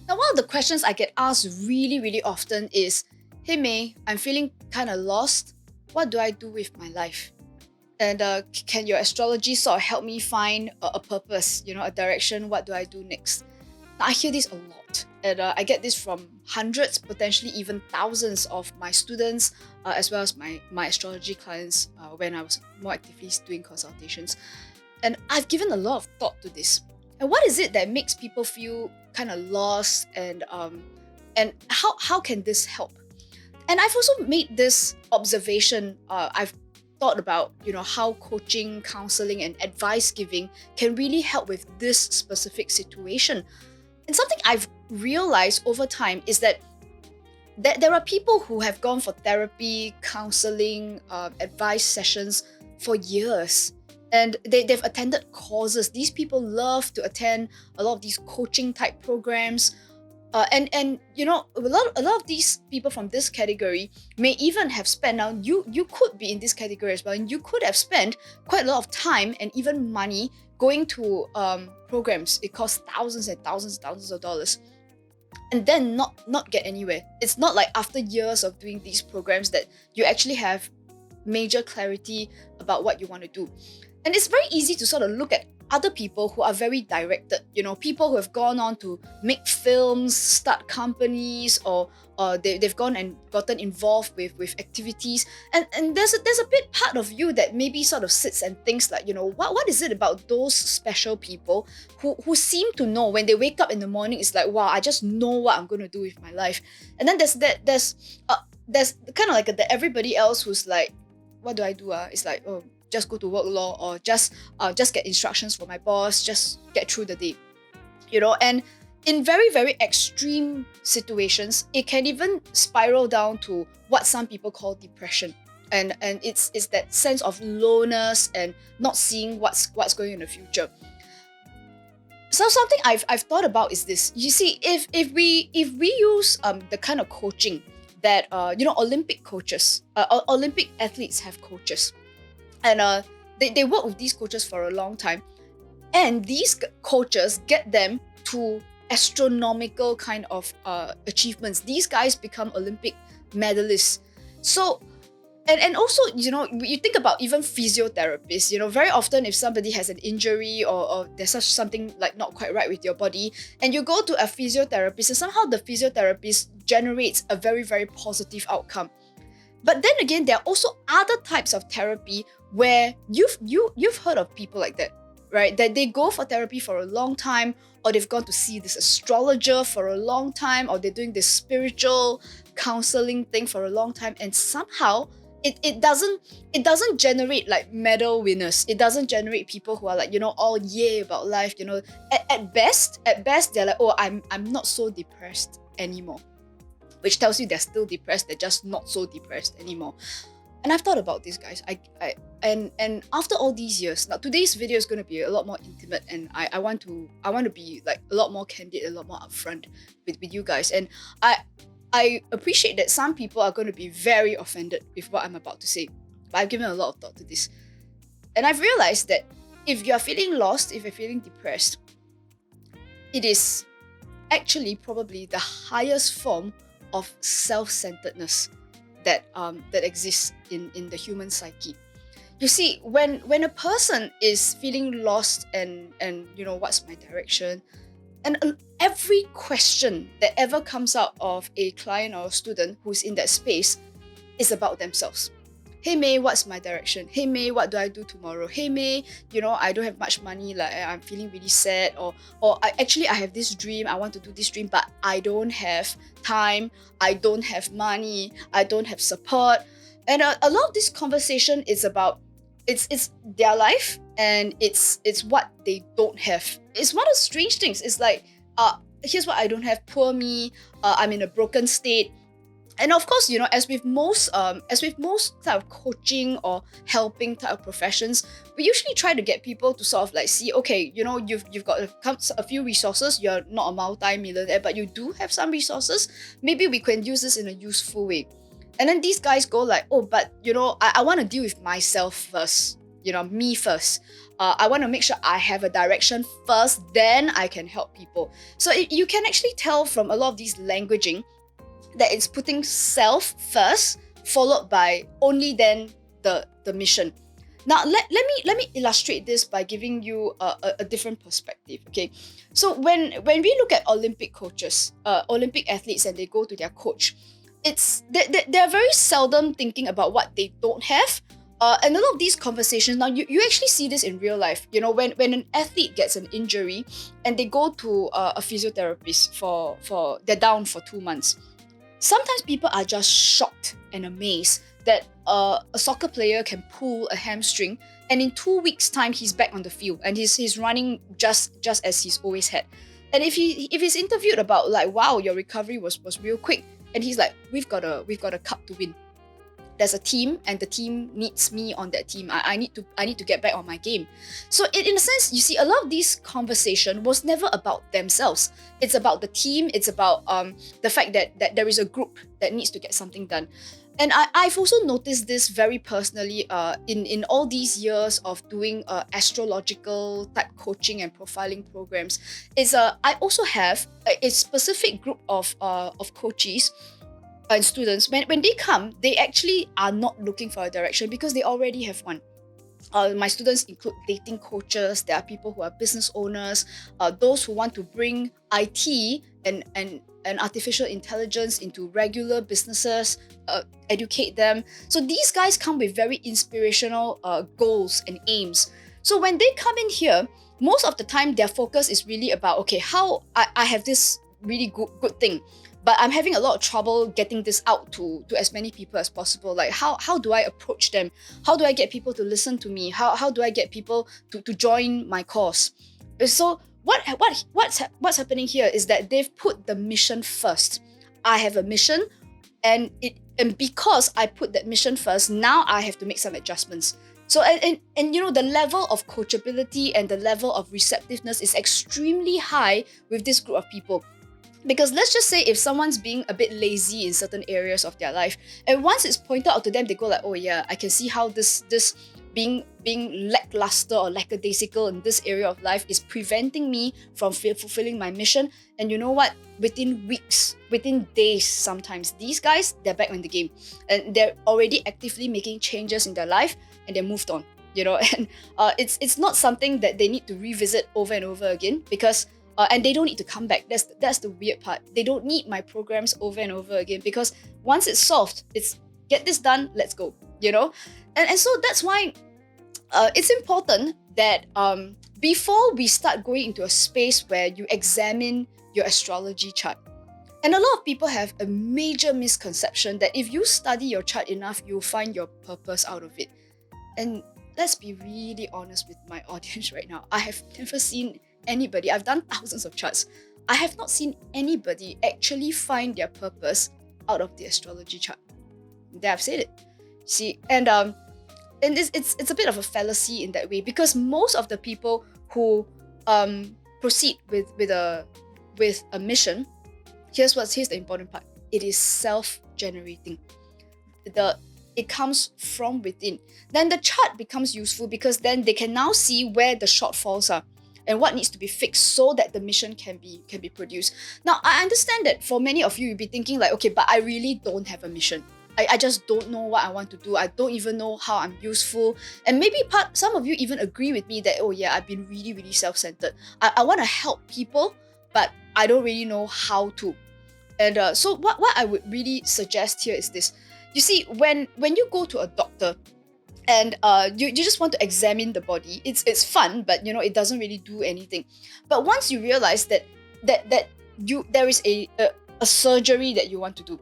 Now, one of the questions I get asked really, really often is, hey May, I'm feeling kind of lost. What do I do with my life? And can your astrology sort of help me find a purpose, a direction? What do I do next? Now, I hear this a lot. And I get this from hundreds, potentially even thousands of my students, as well as my astrology clients when I was more actively doing consultations. And I've given a lot of thought to this. And what is it that makes people feel kind of lost, and how can this help? And I've also made this observation. I've thought about how coaching, counseling, and advice giving can really help with this specific situation. And something I've realized over time is that there are people who have gone for therapy, counseling, advice sessions for years. And they've attended courses. These people love to attend a lot of these coaching type programs. And a lot of these people from this category may even have spent, now you could be in this category as well, and you could have spent quite a lot of time and even money going to programs. It costs thousands and thousands of dollars, and then not get anywhere. It's not like after years of doing these programs that you actually have major clarity about what you want to do. And it's very easy to sort of look at other people who are very directed, people who have gone on to make films, start companies, or they've gone and gotten involved with activities. And there's a bit part of you that maybe sort of sits and thinks like, what is it about those special people who seem to know when they wake up in the morning, it's like, wow, I just know what I'm going to do with my life. And then there's kind of like the everybody else who's like, what do I do? It's like, oh, just go to work law, or just get instructions from my boss, just get through the day. And in very, very extreme situations, it can even spiral down to what some people call depression. And it's that sense of lowness and not seeing what's going in the future. So something I've thought about is this. You see, if we use the kind of coaching that Olympic coaches, Olympic athletes have coaches. And they work with these coaches for a long time. And these coaches get them to astronomical kind of achievements. These guys become Olympic medalists. So, and also, you think about even physiotherapists, very often if somebody has an injury or there's something like not quite right with your body, and you go to a physiotherapist, and somehow the physiotherapist generates a very, very positive outcome. But then again, there are also other types of therapy where you've heard of people like that, right? That they go for therapy for a long time, or they've gone to see this astrologer for a long time, or they're doing this spiritual counseling thing for a long time, and somehow it doesn't generate like medal winners. It doesn't generate people who are like, all yay about life. At best they're like, oh, I'm not so depressed anymore. Which tells you they're still depressed, they're just not so depressed anymore. And I've thought about this, guys. And after all these years, now today's video is going to be a lot more intimate, and I want to be like a lot more candid, a lot more upfront with you guys. And I appreciate that some people are going to be very offended with what I'm about to say, but I've given a lot of thought to this. And I've realized that if you're feeling lost, if you're feeling depressed, it is actually probably the highest form of self-centeredness that exists in the human psyche. You see, when a person is feeling lost and what's my direction, and every question that ever comes out of a client or a student who's in that space is about themselves. Hey May, what's my direction? Hey May, what do I do tomorrow? Hey May, I don't have much money, like I'm feeling really sad, or I have this dream, I want to do this dream, but I don't have time, I don't have money, I don't have support. And a lot of this conversation is about it's their life, and it's what they don't have. It's one of the strange things. It's like, here's what I don't have, poor me, I'm in a broken state. And of course, as with most type of coaching or helping type of professions, we usually try to get people to sort of like see, okay, you've got a few resources. You're not a multi-millionaire, but you do have some resources. Maybe we can use this in a useful way. And then these guys go like, oh, but I want to deal with myself first. Me first. I want to make sure I have a direction first, then I can help people. So you can actually tell from a lot of these languaging that it's putting self first, followed by only then the mission. Now let me illustrate this by giving you a different perspective. Okay, so when we look at Olympic coaches, Olympic athletes, and they go to their coach, they're very seldom thinking about what they don't have. And a lot of these conversations, now you actually see this in real life. You know, when an athlete gets an injury and they go to a physiotherapist for they're down for 2 months. Sometimes people are just shocked and amazed that a soccer player can pull a hamstring, and in 2 weeks' time he's back on the field and he's running just as he's always had. And if he's interviewed about like, wow, your recovery was real quick, and he's like, we've got a cup to win. There's a team, and the team needs me on that team. I need to get back on my game. So in a sense, you see, a lot of this conversation was never about themselves. It's about the team. It's about the fact that there is a group that needs to get something done. And I've also noticed this very personally in all these years of doing astrological type coaching and profiling programs. I also have a specific group of coaches and students. When they come, they actually are not looking for a direction because they already have one. My students include dating coaches. There are people who are business owners, those who want to bring IT and artificial intelligence into regular businesses, educate them. So these guys come with very inspirational goals and aims. So when they come in here, most of the time their focus is really about, okay, how I have this really good thing, but I'm having a lot of trouble getting this out to as many people as possible. Like how do I approach them? How do I get people to listen to me? How do I get people to join my cause? So what's happening here is that they've put the mission first. I have a mission, and because I put that mission first, now I have to make some adjustments. So and you know, the level of coachability and the level of receptiveness is extremely high with this group of people. Because let's just say if someone's being a bit lazy in certain areas of their life, and once it's pointed out to them, they go like, oh yeah, I can see how this being lackluster or lackadaisical in this area of life is preventing me from fulfilling my mission. And you know what? Within weeks, within days, sometimes these guys, they're back in the game, and they're already actively making changes in their life, and they're moved on. You know, and it's not something that they need to revisit over and over again, because and they don't need to come back. That's the weird part. They don't need my programs over and over again, because once it's solved, it's get this done, let's go, you know? And so that's why it's important that before we start going into a space where you examine your astrology chart. And a lot of people have a major misconception that if you study your chart enough, you'll find your purpose out of it. And let's be really honest with my audience right now. I have never seen anybody, I've done thousands of charts, I have not seen anybody actually find their purpose out of the astrology chart. There, I've said it. See, and it's a bit of a fallacy in that way, because most of the people who proceed with a mission, here's the important part. It is self-generating. It comes from within. Then the chart becomes useful, because then they can now see where the shortfalls are and what needs to be fixed so that the mission can be produced. Now, I understand that for many of you, you'll be thinking like, okay, but I really don't have a mission. I just don't know what I want to do. I don't even know how I'm useful. And maybe some of you even agree with me that, oh yeah, I've been really, really self-centered. I want to help people, but I don't really know how to. And so what I would really suggest here is this. You see, when you go to a doctor, and you just want to examine the body, it's fun, but you know, it doesn't really do anything. But once you realize that there is a surgery that you want to do,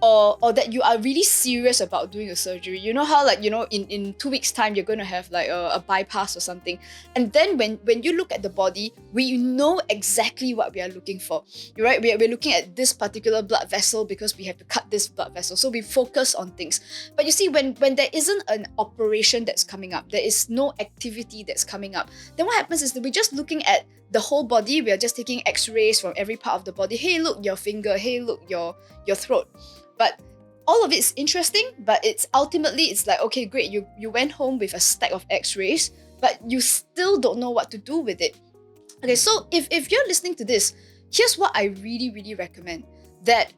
or that you are really serious about doing a surgery. You know how, like, you know, in 2 weeks' time you're going to have like a bypass or something, and then when you look at the body, we know exactly what we are looking for, right? We're looking at this particular blood vessel because we have to cut this blood vessel, so we focus on things. But you see, when there isn't an operation that's coming up, there is no activity that's coming up, then what happens is that we're just looking at the whole body. We are just taking x-rays from every part of the body. Hey, look, your finger. Hey, look, your throat. But all of it's interesting, but it's ultimately like, okay, great, you went home with a stack of x-rays, but you still don't know what to do with it. Okay, so if you're listening to this, here's what I really, really recommend. That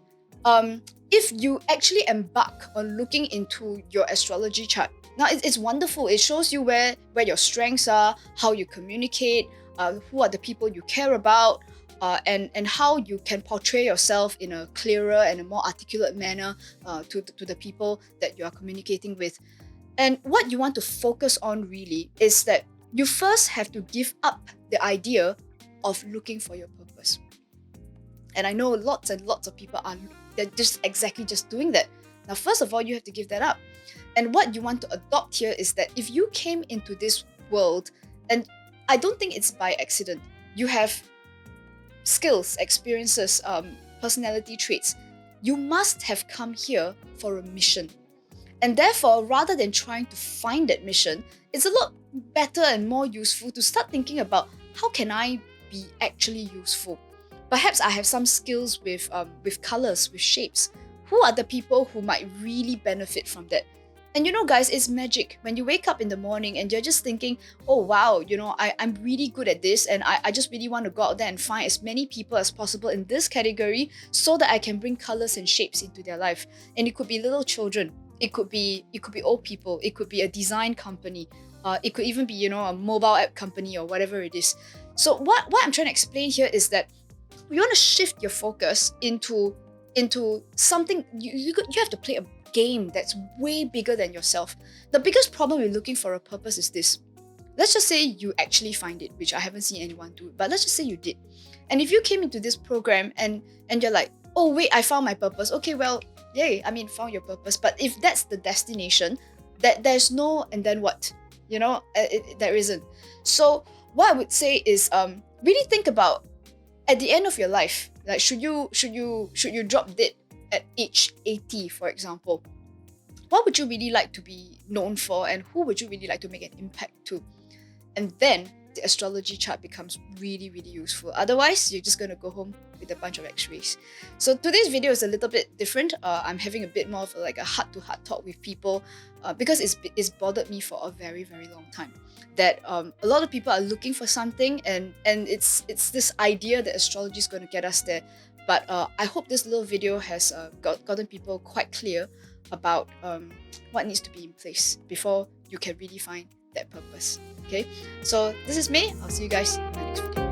if you actually embark on looking into your astrology chart, now it's wonderful. It shows you where your strengths are, how you communicate, who are the people you care about, and how you can portray yourself in a clearer and a more articulate manner to the people that you are communicating with. And what you want to focus on really is that you first have to give up the idea of looking for your purpose. And I know lots and lots of people they're just doing that. Now, first of all, you have to give that up. And what you want to adopt here is that if you came into this world, and I don't think it's by accident, you have skills, experiences, personality traits. You must have come here for a mission. And therefore, rather than trying to find that mission, it's a lot better and more useful to start thinking about how can I be actually useful. Perhaps I have some skills with colors, with shapes. Who are the people who might really benefit from that? And guys, it's magic. When you wake up in the morning and you're just thinking, oh wow, I'm really good at this, and I just really want to go out there and find as many people as possible in this category so that I can bring colors and shapes into their life. And it could be little children, it could be old people, it could be a design company, it could even be a mobile app company or whatever it is. So what I'm trying to explain here is that you want to shift your focus into something. You have to play a game that's way bigger than yourself. The biggest problem with looking for a purpose is this. Let's just say you actually find it, which I haven't seen anyone do, but let's just say you did. And if you came into this program and you're like, oh wait, I found my purpose. Okay, well, yay, found your purpose. But if that's the destination, that there's no and then what? There isn't. So what I would say is really think about at the end of your life, like should you drop dead at age 80, for example, what would you really like to be known for, and who would you really like to make an impact to? And then the astrology chart becomes really, really useful. Otherwise, you're just going to go home with a bunch of x-rays. So today's video is a little bit different. I'm having a bit more of a heart-to-heart talk with people because it's bothered me for a very, very long time. That a lot of people are looking for something, and it's this idea that astrology is going to get us there. But I hope this little video has gotten people quite clear about what needs to be in place before you can really find that purpose. Okay, so this is May. I'll see you guys in my next video.